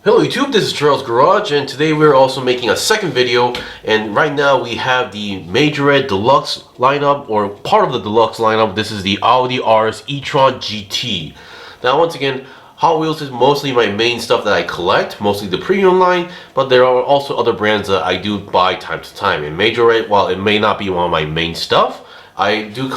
Hello YouTube, this is Charles Garage, and today we're also making a second video. And right now we have the Majorette Deluxe lineup, or part of the Deluxe lineup. This is the Audi RS e-tron GT. Now once again, Hot Wheels is mostly my main stuff that I collect, mostly the premium line, but there are also other brands that I do buy time to time. And Majorette, while it may not be one of my main stuff, I do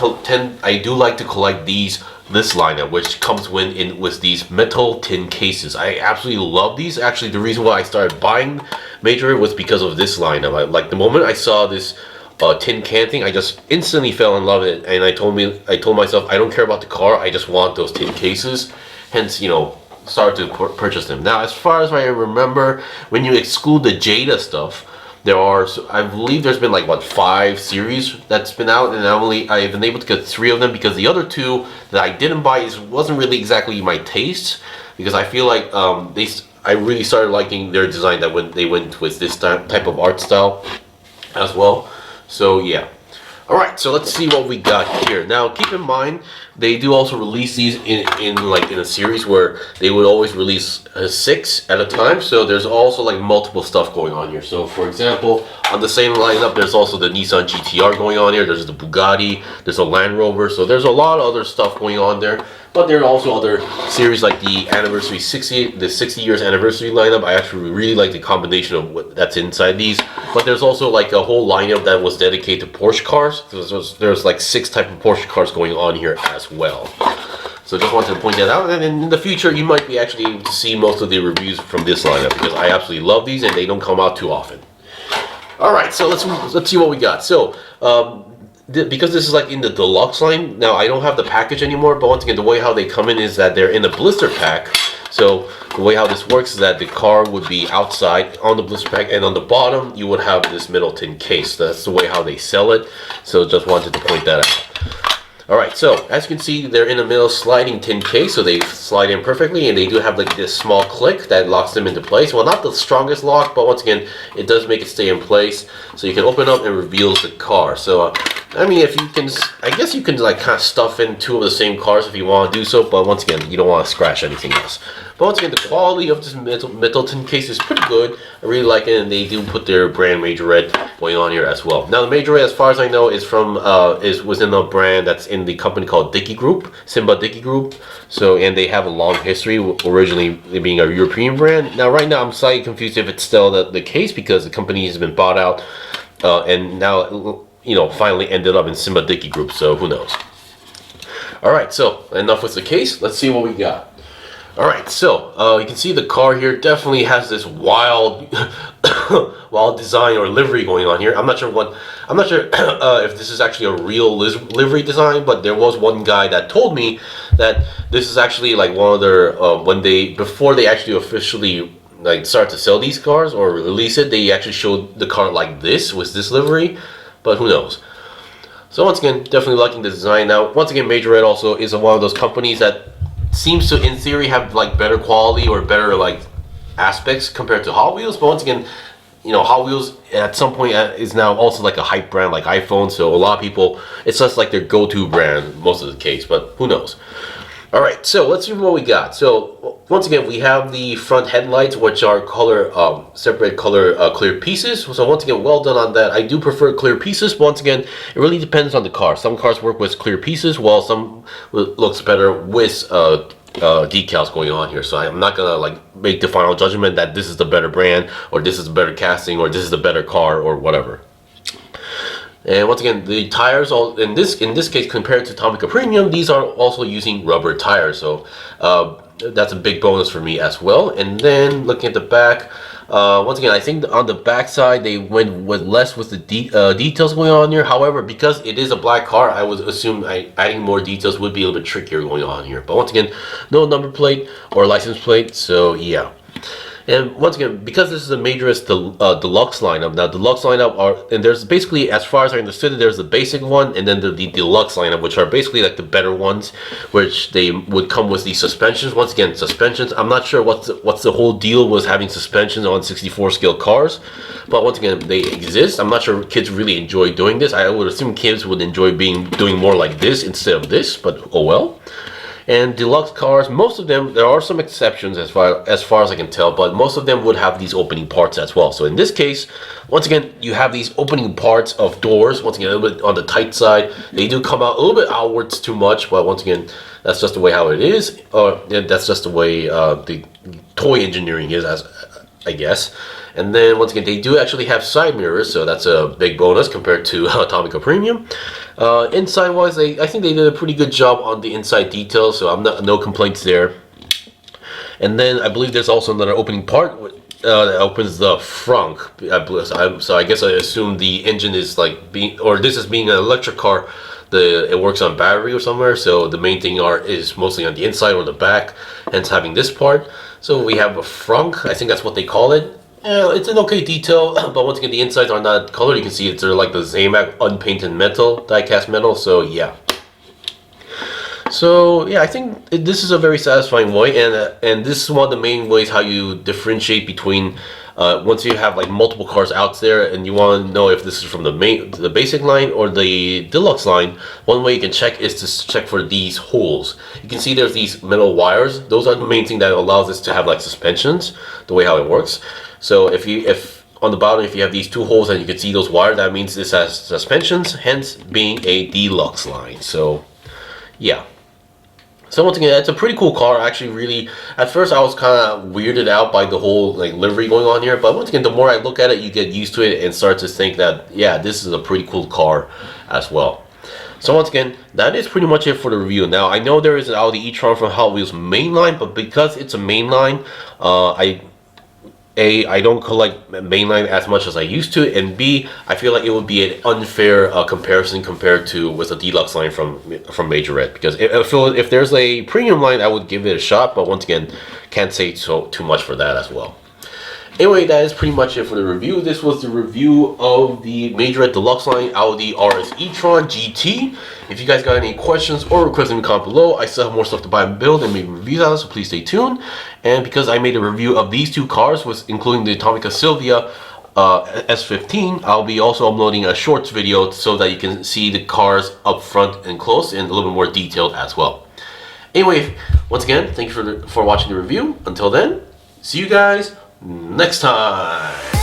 like to collect this lineup, which comes with these metal tin cases. I absolutely love these. Actually, the reason why I started buying Majorette was because of this lineup. Like the moment I saw this tin can thing, I just instantly fell in love with it, and I told myself, I don't care about the car, I just want those tin cases. Hence, started to purchase them. Now, as far as I remember, when you exclude the Jada stuff, I believe there's been like 5 series that's been out, and I've been able to get 3 of them, because the other 2 that I didn't buy wasn't really exactly my taste, because I feel like I really started liking their design they went with this type of art style as well. So yeah. Alright, so let's see what we got here. Now keep in mind, they do also release these in a series where they would always release 6 at a time. So there's also like multiple stuff going on here. So for example, on the same lineup, there's also the Nissan GTR going on here. There's the Bugatti, there's a Land Rover. So there's a lot of other stuff going on there. But there are also other series like the 60 years anniversary lineup. I actually really like the combination of that's inside these. But there's also like a whole lineup that was dedicated to Porsche cars. There's like 6 type of Porsche cars going on here as well. So just wanted to point that out. And in the future, you might be actually able to see most of the reviews from this lineup, because I absolutely love these and they don't come out too often. All right, so let's see what we got. So because this is like in the deluxe line, now I don't have the package anymore, but once again, the way how they come in is that they're in a blister pack. So the way how this works is that the car would be outside on the blister pack, and on the bottom you would have this metal tin case. That's the way how they sell it. So just wanted to point that out. Alright, so as you can see, they're in a middle sliding tin case, so they slide in perfectly, and they do have like this small click that locks them into place. Well, not the strongest lock, but once again, it does make it stay in place, so you can open up and reveals the car. So I mean, I guess you can like kind of stuff in 2 of the same cars if you want to do so, but once again, you don't want to scratch anything else. But once again, the quality of this metal tin case is pretty good. I really like it, and they do put their brand Majorette going on here as well. Now, the Majorette, as far as I know, is within a brand that's in the company called Dickey Group, Simba Dickey Group. So, and they have a long history, originally being a European brand. Now, right now, I'm slightly confused if it's still the case, because the company has been bought out, and now finally ended up in Simba Dickey Group. So who knows? All right, so enough with the case. Let's see what we got. Alright, so you can see the car here definitely has this wild wild design or livery going on here. I'm not sure if this is actually a real livery design, but there was one guy that told me that this is actually like one of their before they actually officially like start to sell these cars or release it, they actually showed the car like this with this livery, but who knows. So once again, definitely liking the design. Now once again, Majorette also is one of those companies that seems to, in theory, have like better quality or better like aspects compared to Hot Wheels. But once again, Hot Wheels at some point is now also like a hype brand like iPhone. So a lot of people, it's just like their go-to brand most of the case. But who knows? All right, so let's see what we got. So once again, we have the front headlights, which are separate color clear pieces. So once again, well done on that. I do prefer clear pieces, but once again, it really depends on the car. Some cars work with clear pieces, while some looks better with decals going on here. So I'm not gonna like make the final judgment that this is the better brand, or this is the better casting, or this is the better car, or whatever. And once again, the tires, in this case, compared to Tomica Premium, these are also using rubber tires. So that's a big bonus for me as well. And then looking at the back, once again, I think on the back side they went with less with the details going on here. However, because it is a black car, I would assume adding more details would be a little bit trickier going on here. But once again, no number plate or license plate, so yeah. And once again, because this is a Majorette Deluxe lineup, now Deluxe lineup and there's basically, as far as I understood it, there's the basic one, and then the Deluxe lineup, which are basically like the better ones, which they would come with the suspensions. Once again, suspensions, I'm not sure what's the whole deal with having suspensions on 64 scale cars, but once again, they exist. I'm not sure kids really enjoy doing this. I would assume kids would enjoy doing more like this instead of this, but oh well. And deluxe cars, most of them, there are some exceptions as far as I can tell, but most of them would have these opening parts as well. So in this case, once again, you have these opening parts of doors. Once again, a little bit on the tight side. They do come out a little bit outwards too much, but once again, that's just the way how it is. That's just the way the toy engineering is, as I guess. And then once again, they do actually have side mirrors, so that's a big bonus compared to Atomica Premium. Inside wise, I think they did a pretty good job on the inside details, so no complaints there. And then I believe there's also another opening part that opens the frunk. So I guess I assume the engine is like this is being an electric car. It works on battery or somewhere, so the main thing is mostly on the inside or the back, hence having this part. So we have a frunk, I think that's what they call it. It's an okay detail, but once again, the insides are not colored. You can see they're like the Zamac unpainted metal, die-cast metal, so yeah. So yeah, I think this is a very satisfying way, and this is one of the main ways how you differentiate between once you have like multiple cars out there and you want to know if this is from the basic line or the deluxe line. One way you can check is to check for these holes. You can see there's these metal wires. Those are the main thing that allows this to have like suspensions, the way how it works. So if on the bottom, if you have these two holes and you can see those wires, that means this has suspensions, hence being a deluxe line. So yeah. So once again, it's a pretty cool car. Actually, really, at first I was kind of weirded out by the whole like livery going on here, but once again, the more I look at it, you get used to it and start to think that yeah, this is a pretty cool car as well. So once again, that is pretty much it for the review. Now I know there is an Audi e-tron from Hot Wheels mainline, but because it's a mainline, I don't collect mainline as much as I used to, and B, I feel like it would be an unfair comparison compared to with a deluxe line from Majorette. Because if there's a premium line, I would give it a shot, but once again, can't say too much for that as well. Anyway, that is pretty much it for the review. This was the review of the Majorette Deluxe Line Audi RS e-tron GT. If you guys got any questions or requests, in the comment below. I still have more stuff to buy and build and make reviews on, so please stay tuned. And because I made a review of these two cars, including the Atomica Silvia S15, I'll be also uploading a shorts video so that you can see the cars up front and close and a little bit more detailed as well. Anyway, once again, thank you for watching the review. Until then, see you guys next time.